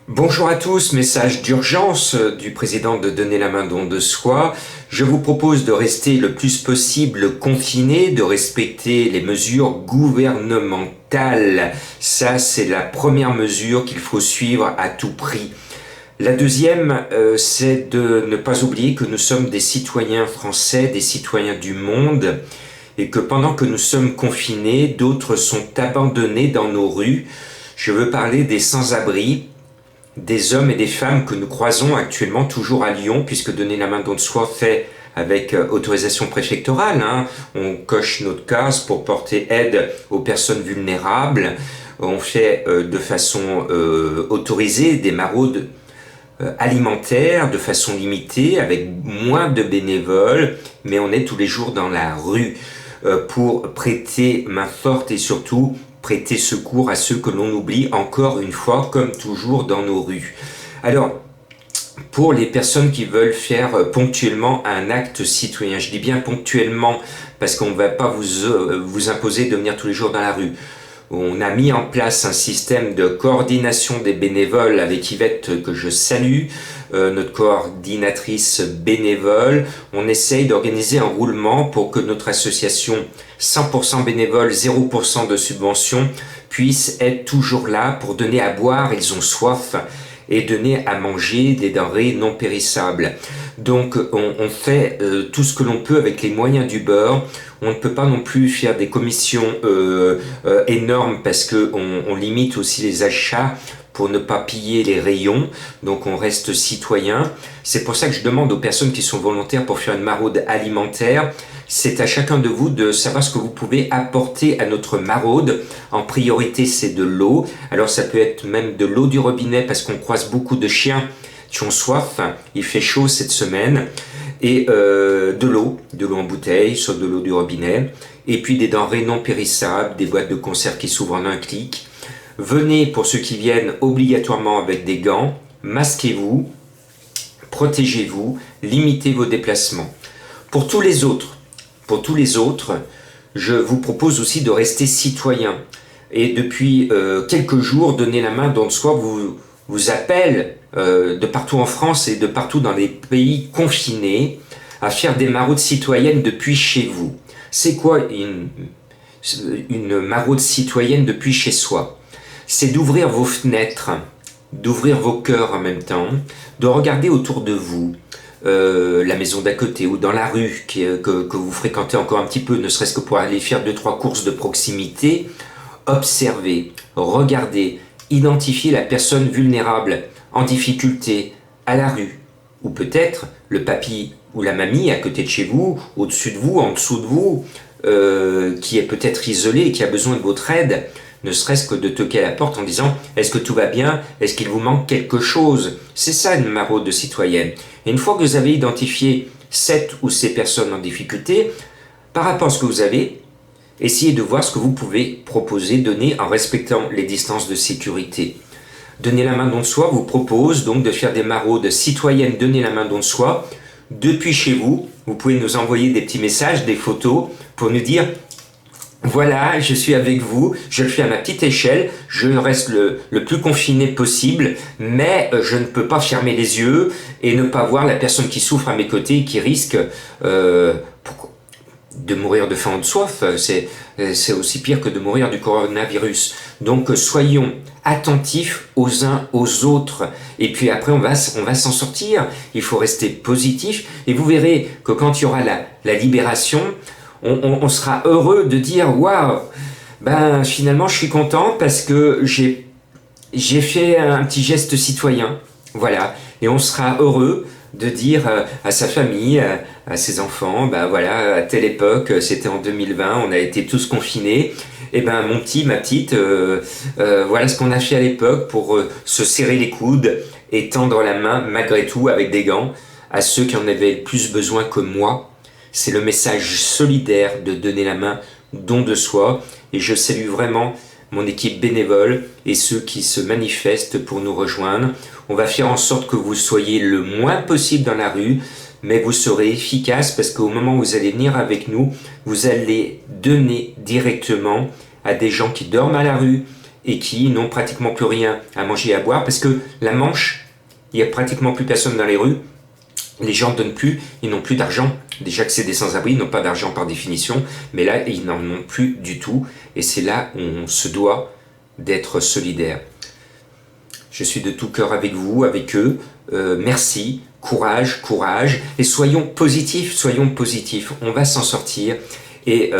Bonjour à tous, message d'urgence du président de Donner la main don de soi. Je vous propose de rester le plus possible confiné, de respecter les mesures gouvernementales. Ça, c'est la première mesure qu'il faut suivre à tout prix. La deuxième, c'est de ne pas oublier que nous sommes des citoyens français, des citoyens du monde, et que pendant que nous sommes confinés, d'autres sont abandonnés dans nos rues. Je veux parler des sans-abri, des hommes et des femmes que nous croisons actuellement toujours à Lyon, puisque Donner la main don de soi fait avec autorisation préfectorale. On coche notre case pour porter aide aux personnes vulnérables. On fait de façon autorisée des maraudes alimentaires de façon limitée, avec moins de bénévoles, mais on est tous les jours dans la rue pour prêter main forte et surtout prêter secours à ceux que l'on oublie encore une fois, comme toujours dans nos rues. Alors, pour les personnes qui veulent faire ponctuellement un acte citoyen, je dis bien ponctuellement parce qu'on ne va pas vous imposer de venir tous les jours dans la rue. On a mis en place un système de coordination des bénévoles avec Yvette, que je salue, notre coordinatrice bénévole. On essaye d'organiser un roulement pour que notre association 100% bénévole, 0% de subvention puisse être toujours là pour donner à boire, ils ont soif, et donner à manger des denrées non périssables. Donc on fait tout ce que l'on peut avec les moyens du bord. On ne peut pas non plus faire des commissions énormes parce qu'on limite aussi les achats pour ne pas piller les rayons, donc on reste citoyen. C'est pour ça que je demande aux personnes qui sont volontaires pour faire une maraude alimentaire, c'est à chacun de vous de savoir ce que vous pouvez apporter à notre maraude. En priorité, c'est de l'eau. Alors ça peut être même de l'eau du robinet parce qu'on croise beaucoup de chiens qui ont soif. Il fait chaud cette semaine. Et de l'eau en bouteille, soit de l'eau du robinet. Et puis des denrées non périssables, des boîtes de conserve qui s'ouvrent en un clic. Venez, pour ceux qui viennent, obligatoirement avec des gants. Masquez-vous, protégez-vous, limitez vos déplacements. Pour tous les autres, je vous propose aussi de rester citoyen. Et depuis quelques jours, Donner la main don de soi vous appelle de partout en France et de partout dans les pays confinés à faire des maraudes citoyennes depuis chez vous. C'est quoi une maraude citoyenne depuis chez soi? C'est d'ouvrir vos fenêtres, d'ouvrir vos cœurs en même temps, de regarder autour de vous, la maison d'à côté ou dans la rue que vous fréquentez encore un petit peu, ne serait-ce que pour aller faire 2-3 courses de proximité. Observez, regardez, identifiez la personne vulnérable, en difficulté, à la rue, ou peut-être le papy ou la mamie à côté de chez vous, au-dessus de vous, en dessous de vous, qui est peut-être isolé et qui a besoin de votre aide, ne serait-ce que de toquer à la porte en disant « Est-ce que tout va bien? Est-ce qu'il vous manque quelque chose ?» C'est ça une maraude citoyenne. Et une fois que vous avez identifié cette ou ces personnes en difficulté, par rapport à ce que vous avez, essayez de voir ce que vous pouvez proposer, donner en respectant les distances de sécurité. Donner la main don de soi vous propose donc de faire des maraudes citoyennes. Donner la main don de soi depuis chez vous. Vous pouvez nous envoyer des petits messages, des photos pour nous dire voilà, je suis avec vous, je le fais à ma petite échelle, je reste le plus confiné possible, mais je ne peux pas fermer les yeux et ne pas voir la personne qui souffre à mes côtés et qui risque de mourir de faim ou de soif. C'est aussi pire que de mourir du coronavirus. Donc soyons attentifs aux uns aux autres. Et puis après, on va s'en sortir. Il faut rester positif. Et vous verrez que quand il y aura la libération, on sera heureux de dire « Waouh, ben finalement je suis content parce que j'ai fait un petit geste citoyen. » Voilà. Et on sera heureux de dire à sa famille, à ses enfants, ben voilà, à telle époque, c'était en 2020, on a été tous confinés, et ben mon petit, ma petite, voilà ce qu'on a fait à l'époque pour se serrer les coudes et tendre la main malgré tout avec des gants à ceux qui en avaient le plus besoin que moi. C'est le message solidaire de Donner la main don de soi, et je salue vraiment mon équipe bénévole et ceux qui se manifestent pour nous rejoindre. On va faire en sorte que vous soyez le moins possible dans la rue, mais vous serez efficace parce qu'au moment où vous allez venir avec nous, vous allez donner directement à des gens qui dorment à la rue et qui n'ont pratiquement plus rien à manger et à boire parce que la Manche, il n'y a pratiquement plus personne dans les rues. Les gens ne donnent plus, ils n'ont plus d'argent. Déjà que c'est des sans-abri, ils n'ont pas d'argent par définition, mais là, ils n'en ont plus du tout. Et c'est là où on se doit d'être solidaire. Je suis de tout cœur avec vous, avec eux. Merci, courage, courage. Et soyons positifs, soyons positifs. On va s'en sortir. Et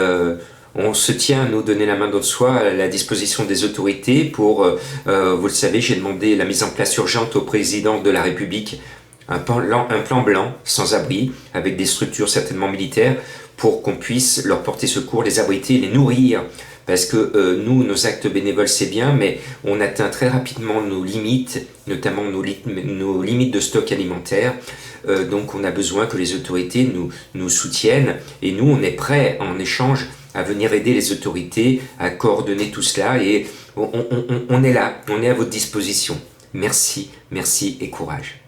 on se tient à nous donner la main dans le soi à la disposition des autorités pour, vous le savez, j'ai demandé la mise en place urgente au président de la République, un plan blanc, sans abri, avec des structures certainement militaires, pour qu'on puisse leur porter secours, les abriter, les nourrir. Parce que nous, nos actes bénévoles, c'est bien, mais on atteint très rapidement nos limites, notamment nos limites de stock alimentaire. Donc on a besoin que les autorités nous soutiennent. Et nous, on est prêts en échange à venir aider les autorités, à coordonner tout cela. Et on est là, on est à votre disposition. Merci, merci et courage.